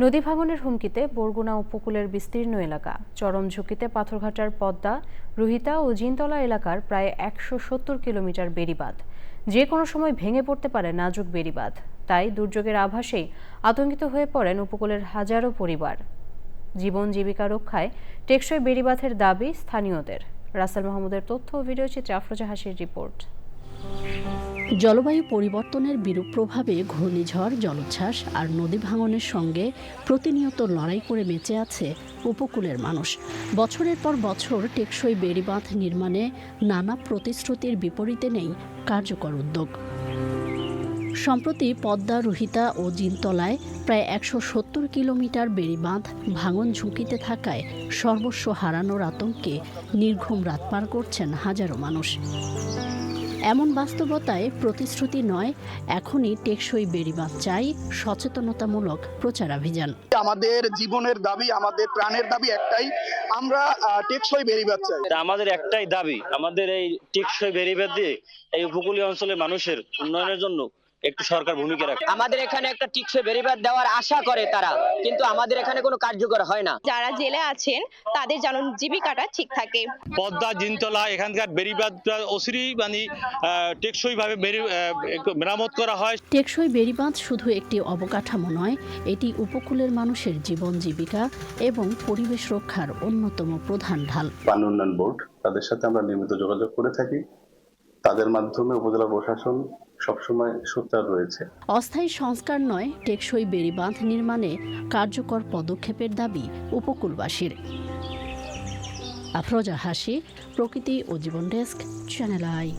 নদী ভাঙনের হুমকিতে বরগুনা উপকূলের বিস্তীর্ণ এলাকা, চরম ঝুঁকিতে পাথরঘাটার পদ্মা, রুহিতা ও জিনতলা এলাকার প্রায় ১৭০ কিলোমিটার বেড়িবাঁধ। যে কোনো সময় ভেঙে পড়তে পারে নাজুক বেড়িবাঁধ। তাই দুর্যোগের আভাসেই আতঙ্কিত হয়ে পড়েন উপকূলের হাজারো পরিবার। জীবন জীবিকা রক্ষায় টেকসই বেড়িবাঁধের দাবি স্থানীয়দের। রাসেল মাহমুদের তথ্য ও ভিডিওচিত্রে আফরোজা হাসির রিপোর্ট। জলবায়ু পরিবর্তনের বিরূপ প্রভাবে ঘূর্ণিঝড়, জলোচ্ছ্বাস আর নদী ভাঙনের সঙ্গে প্রতিনিয়ত লড়াই করে বেঁচে আছে উপকূলের মানুষ। বছরের পর বছর টেকসই বেড়িবাঁধ নির্মাণে নানা প্রতিশ্রুতির বিপরীতে নেই কার্যকর উদ্যোগ। সম্প্রতি পদ্মা, রুহিতা ও জিনতলায় প্রায় ১৭০ কিলোমিটার বেড়িবাঁধ ভাঙন ঝুঁকিতে থাকায় সর্বস্ব হারানোর আতঙ্কে নির্ঘুম রাত পার করছেন হাজারো মানুষ। এমন বাস্তবতায় প্রতিশ্রুতি নয়, এখনই টেকসই বেড়িবাঁধ চাই সচেতনতামূলক প্রচারাভিযান। আমাদের জীবনের দাবি, আমাদের প্রাণের দাবি একটাই, আমরা টেকসই বেড়িবাঁধ চাই। আমাদের একটাই দাবি, আমাদের এই টেকসই বেড়িবাঁধ দিয়ে এই উপকূলীয় অঞ্চলের মানুষের উন্নয়নের জন্য একটু সরকার ভূমিকা রাখে। আমাদের এখানে একটা টেকসই বেড়িবাঁধ দেওয়ার আশা করে তারা, কিন্তু আমাদের এখানে কোনো কার্যকর হয় না। যারা জেলে আছেন তাদের যেন জীবিকাটা ঠিক থাকে। পদ্মা, জিনতলা এখানকার বেড়িবাঁধটা অচিরেই টেকসই ভাবে মেরামত করা হয়। টেকসই বেড়িবাঁধ শুধু একটি অবকাঠামো নয়, এটি উপকূলের মানুষের জীবন জীবিকা এবং পরিবেশ রক্ষার অন্যতম প্রধান ঢাল। পানি উন্নয়ন বোর্ড, তাদের সাথে আমরা নিয়মিত যোগাযোগ করে থাকি। তাদের মাধ্যমে উপজেলা প্রশাসন সবসময় সোচ্চার রয়েছে। অস্থায়ী সংস্কার নয়, টেকসই বেড়িবাঁধ নির্মাণে কার্যকর পদক্ষেপের দাবি উপকূলবাসীর। আফরোজা হাসি, প্রকৃতি ও জীবন ডেস্ক, চ্যানেল আই।